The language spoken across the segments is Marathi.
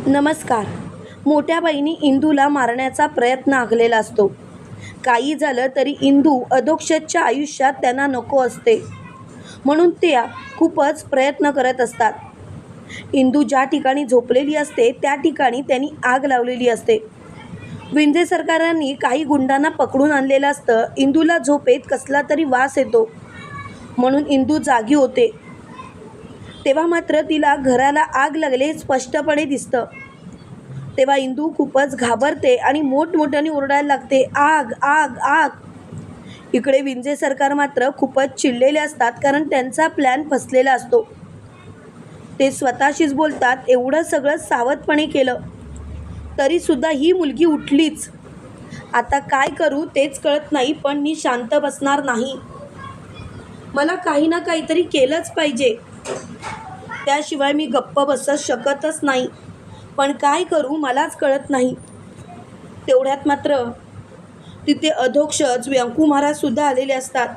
नमस्कार. मोठ्या बहिणी इंदूला मारण्याचा प्रयत्न आखलेला असतो. काही झालं तरी इंदू अधोक्षजच्या आयुष्यात त्यांना नको असते, म्हणून त्या खूपच प्रयत्न करत असतात. इंदू ज्या ठिकाणी झोपलेली असते त्या ठिकाणी त्यांनी आग लावलेली असते. विंझे सरकारांनी काही गुंडांना पकडून आणलेलं असतं. इंदूला झोपेत कसला तरी वास येतो, म्हणून इंदू जागी होते. तेव्हा मात्र तिला घराला आग लागले स्पष्टपणे दिसतं. तेव्हा इंदू खूपच घाबरते आणि मोठमोठ्याने ओरडायला लागते, आग आग आग. इकडे विंझे सरकार मात्र खूपच चिडलेले असतात, कारण त्यांचा प्लॅन फसलेला असतो. ते स्वतःशीच बोलतात, एवढं सगळं सावधपणे केलं तरीसुद्धा ही मुलगी उठलीच. आता काय करू तेच कळत नाही, पण मी शांत बसणार नाही. मला काही ना काहीतरी केलंच पाहिजे, त्याशिवाय मी गप्प बसत शकतच नाही. पण काय करू मलाच कळत नाही. तेवढ्यात मात्र तिथे अधोक्षज व्यंकू महाराजसुद्धा आलेले असतात.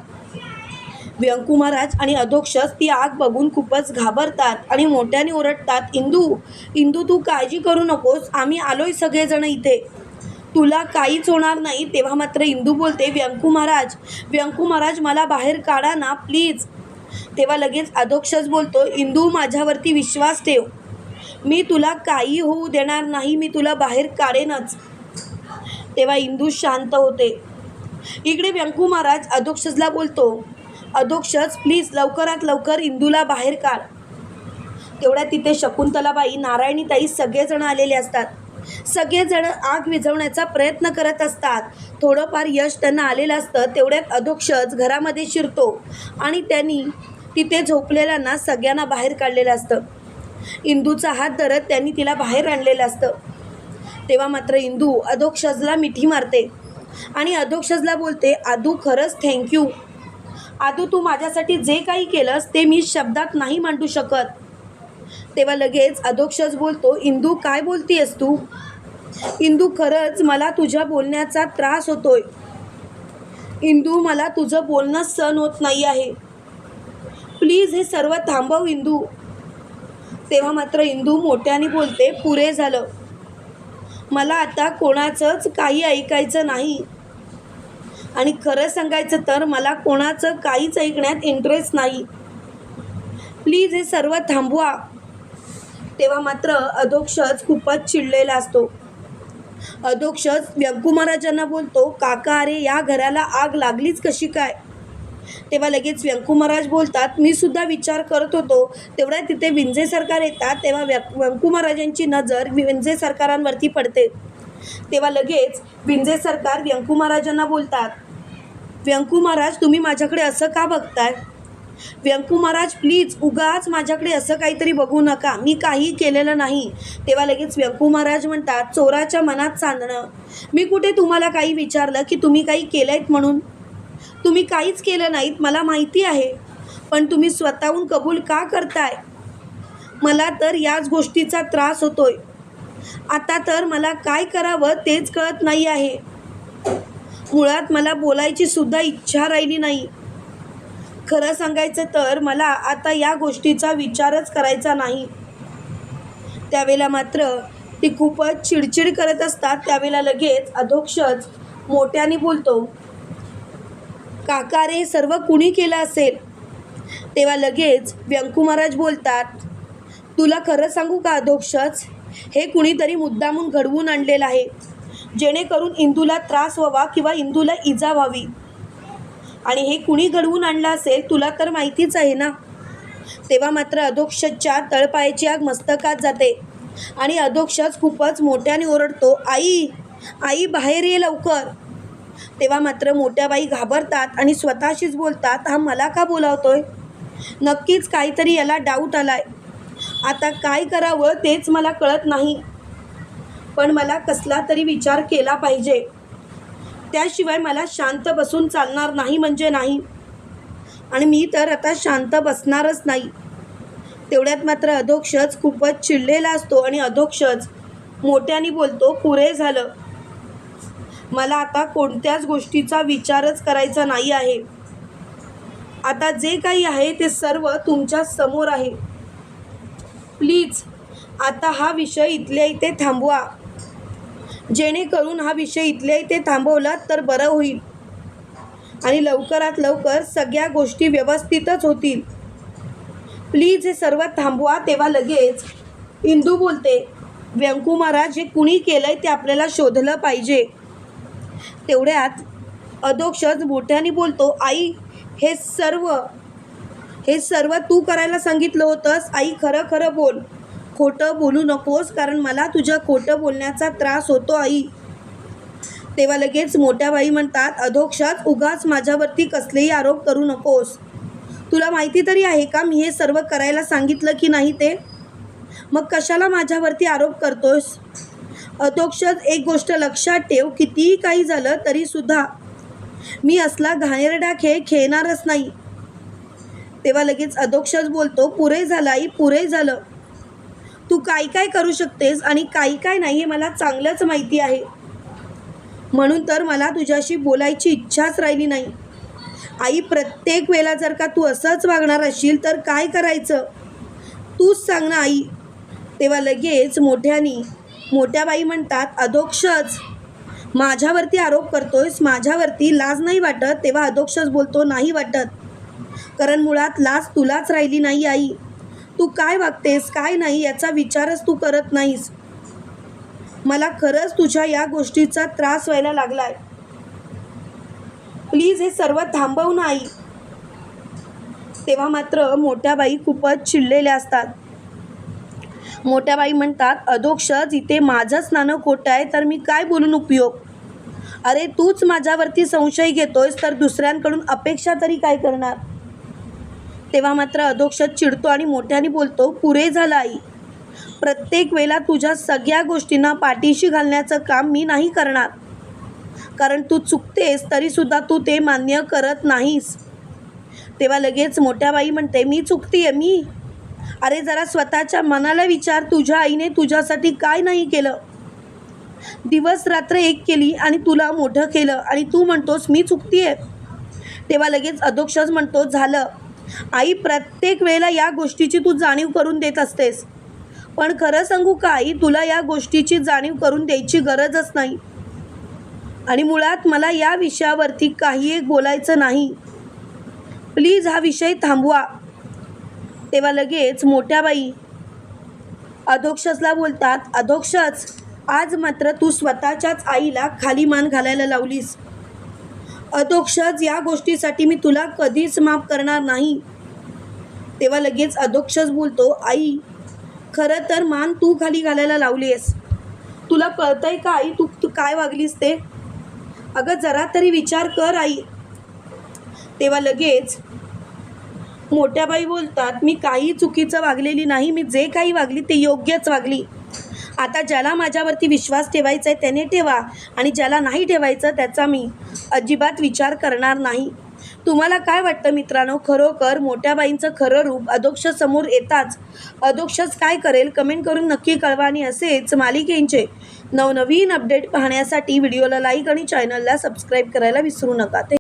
व्यंकू महाराज आणि अधोक्षज ती आग बघून खूपच घाबरतात आणि मोठ्याने ओरडतात, इंदू इंदू तू काळजी करू नकोस, आम्ही आलोय सगळेजण इथे, तुला काहीच होणार नाही. तेव्हा मात्र इंदू बोलते, व्यंकू महाराज मला बाहेर काढा ना प्लीज. तेव्हा लगेच अधोक्षज बोलतो, इंदू माझ्यावरती विश्वास ठेव, मी तुला काही होऊ देणार नाही, मी तुला बाहेर काढेनच. तेव्हा इंदू शांत होते. इकडे व्यंकू महाराज अधोक्षजला बोलतो, अधोक्षज प्लीज लवकरात लवकर इंदूला बाहेर काढ. तेवढ्या तिथे शकुंतलाबाई, नारायणीताई सगळेजण आलेले असतात. सगळेजण आग विझवण्याचा प्रयत्न करत असतात. थोडंफार यश त्यांना आलेलं असतं. तेवढ्यात अधोक्षज घरामध्ये शिरतो आणि त्यांनी तिथे झोपलेल्यांना सगळ्यांना बाहेर काढलेलं असतं. इंदूचा हात धरत त्यांनी तिला बाहेर आणलेलं असतं. तेव्हा मात्र इंदू अधोक्षजला मिठी मारते आणि अधोक्षजला बोलते, आदू खरंच थँक्यू. आदू तू माझ्यासाठी जे काही केलंस ते मी शब्दात नाही मांडू शकत. तेव्हा लगेच अधोक्षज बोलतो, इंदू काय बोलतीयस तू? इंदू खरंच मला तुझ्या बोलण्याचा त्रास होतोय. इंदू मला तुझं बोलणं सहन होत नाही आहे, प्लीज हे सर्व थांबव इंदू. तेव्हा मात्र इंदू मोठ्याने बोलते, पुरे झालं, मला आता कोणाचंच काही ऐकायचं नाही आणि खरं सांगायचं तर मला कोणाचं काहीच ऐकण्यात इंटरेस्ट नाही, प्लीज हे सर्व थांबवा. तेव्हा मात्र अधोक्षज खूपच चिडलेला असतो. अधोक्षज व्यंकू महाराजांना बोलतो, काका अरे या घराला आग लागलीच कशी काय? तेव्हा लगेच व्यंकू महाराज बोलतात, मी सुद्धा विचार करत होतो. तेवढ्या तिथे विंझे सरकार येतात. तेव्हा व्यंकू महाराजांची नजर विंझे सरकारांवरती पडते. तेव्हा लगेच विंझे सरकार व्यंकू महाराजांना बोलतात, व्यंकू महाराज तुम्ही माझ्याकडे असं का बघताय? व्यंकू महाराज प्लीज उगाच माझ्याकडे असं काहीतरी बघू नका, मी काही केलेलं नाही. तेव्हा लगेच व्यंकू महाराज म्हणतात, चोराच्या मनात चांदणं, मी कुठे तुम्हाला काही विचारलं की तुम्ही काही केलंयत म्हणून? तुम्ही काहीच केलं नाहीत मला माहिती आहे, पण तुम्ही स्वतःहून कबूल का करताय? मला तर याच गोष्टीचा त्रास होतोय. आता तर मला काय करावं तेच कळत नाही आहे. मुळात मला बोलायची सुद्धा इच्छा राहिली नाही. खरं सांगायचं तर मला आता या गोष्टीचा विचारच करायचा नाही. त्यावेळेला मात्र ती खूपच चिडचिड करत असतात. त्यावेळेला लगेच अधोक्षज मोठ्याने बोलतो, काका रे सर्व कुणी केलं असेल? तेव्हा लगेच व्यंकू महाराज बोलतात, तुला खरं सांगू का अधोक्षज, हे कुणीतरी मुद्दामून घडवून आणलेलं आहे, जेणेकरून इंदूला त्रास व्हावा किंवा इंदूला इजा व्हावी. आणि हे कुणी घडवून आणलं असेल तुला तर माहितीच आहे ना. तेव्हा मात्र अधोक्षजच्या तळपायाची आग मस्तकात जाते आणि अधोक्षज खूपच मोठ्याने ओरडतो, आई आई बाहेर ये लवकर. तेव्हा मात्र मोठ्या बाई घाबरतात आणि स्वतःशीच बोलतात, हा मला का बोलावतोय? नक्कीच काहीतरी याला डाऊट आलाय. आता काय करावं तेच मला कळत नाही, पण मला कसला तरी विचार केला पाहिजे, त्याशिवाय मला शांत बसून चालणार नाही म्हणजे नाही. आणि मी तर आता शांत बसणारच नाही. तेवढ्यात मात्र अधोक्षज खूपच चिडलेला असतो आणि अधोक्षज मोठ्याने बोलतो, पुरे झालं, मला आता कोणत्याच गोष्टीचा विचारच करायचा नाही आहे. आता जे काही आहे ते सर्व तुमच्या समोर आहे. प्लीज आता हा विषय इथल्या इथे थांबवा. जेणेकरून हा विषय इथल्या इथे थांबवला तर बरं होईल आणि लवकरात लवकर सगळ्या गोष्टी व्यवस्थितच होतील. प्लीज हे सर्व थांबवा. तेव्हा लगेच इंदू बोलते, व्यंकू महाराज, हे कुणी केलंय ते आपल्याला शोधलं पाहिजे. तेवढ्यात अधोक्षज मोठ्याने बोलतो, आई हे सर्व तू करायला सांगितलं होतंस. आई खरं खरं बोल, खोटं बोलू नकोस, कारण मला तुझ्या खोटं बोलण्याचा त्रास होतो आई. तेव्हा लगेच मोठ्या बाई म्हणतात, अधोक्षज उगाच माझ्यावरती कसलेही आरोप करू नकोस. तुला माहिती तरी आहे का मी हे सर्व करायला सांगितलं की नाही ते? मग कशाला माझ्यावरती आरोप करतोस? अधोक्षज एक गोष्ट लक्षात ठेव, कितीही काही झालं तरीसुद्धा मी असला घाणेरडा खेळ खेळणारच नाही. तेव्हा लगेच अधोक्षज बोलतो, पुरे झालं आई, पुरे झालं. तू काय काय करू शकतेस आणि काय काय नाही हे मला चांगलंच माहिती आहे. म्हणून तर मला तुझ्याशी बोलायची इच्छाच राहिली नाही. आई, प्रत्येक वेळेला जर का तू असंच वागणार असशील तर काय करायचं तूच सांग ना आई. तेव्हा लगेच मोठ्या बाई म्हणतात, अधोक्षज माझ्यावरती आरोप करतोयस, माझ्यावरती लाज नाही वाटत? तेव्हा अधोक्षज बोलतो, नाही वाटत, कारण मुळात लाज तुलाच राहिली नाही आई. तू काय वागतेस काय नाही याचा विचारच तू करत नाहीस. मला खरंच तुझ्या या गोष्टीचा त्रास व्हायला लागलाय. प्लीज हे सर्व थांबव ना आई. तेव्हा मात्र मोठ्या बाई खूपच चिडलेल्या असतात. मोठ्या बाई म्हणतात, अधोक्षज इथे माझंच नाणं खोटं आहे तर मी काय बोलून उपयोग? अरे तूच माझ्यावरती संशय घेतोयस तर दुसऱ्यांकडून अपेक्षा तरी काय करणार? तेव्हा मात्र अधोक्षज चिडतो आणि मोठ्याने बोलतो, पुरे झालं आई. प्रत्येक वेळेला तुझ्या सगळ्या गोष्टींना पाठीशी घालण्याचं काम मी नाही करणार, कारण तू चुकतेस तरीसुद्धा तू ते मान्य करत नाहीस. तेव्हा लगेच मोठ्या बाई म्हणते, मी चुकतीये मी? अरे जरा स्वतःच्या मनाला विचार, तुझ्या आईने तुझ्यासाठी काय नाही केलं? दिवस रात्र एक केली आणि तुला मोठं केलं आणि तू म्हणतोस मी चुकतीये. तेव्हा लगेच अधोक्षज म्हणतो, झालं आई, प्रत्येक वेळेला या गोष्टीची तू जाणीव करून देत असतेस, पण खरं सांगू का आई, तुला या गोष्टीची जाणीव करून द्यायची गरजच नाही आणि मुळात मला या विषयावरती काही एक बोलायचं नाही. प्लीज हा विषय थांबवा. तेव्हा लगेच मोठ्या बाई अधोक्षजला बोलतात, अधोक्षज आज मात्र तू स्वतःच्याच आईला खाली मान घालायला लावलीस. अधोक्षज या गोष्टीसाठी मी तुला कधीच माफ करणार नाही. तेव्हा लगेच अधोक्षज बोलतो, आई खरं तर मान तू खाली घालायला लावलीस. तुला कळतंय का आई तू काय वागलीस ते? अगं जरा तरी विचार कर आई. तेव्हा लगेच मोठ्या बाई बोलतात, मी काही चुकीचं वागलेली नाही, मी जे काही वागली ते योग्यच वागली. आता ज्याला माझ्यावरती विश्वास ठेवायचा आहे त्याने ठेवा आणि ज्याला नाही ठेवायचं त्याचा मी अजिबात विचार करणार नाही. तुम्हाला काय वाटतं मित्रांनो, खरोखर मोठ्या बाईंचं खरं रूप अधोक्षज समोर येताच अधोक्षज काय करेल कमेंट करून नक्की कळवा. आणि असेच मालिकेंचे नवनवीन अपडेट पाहण्यासाठी व्हिडिओला लाईक आणि चॅनलला सबस्क्राईब करायला विसरू नका.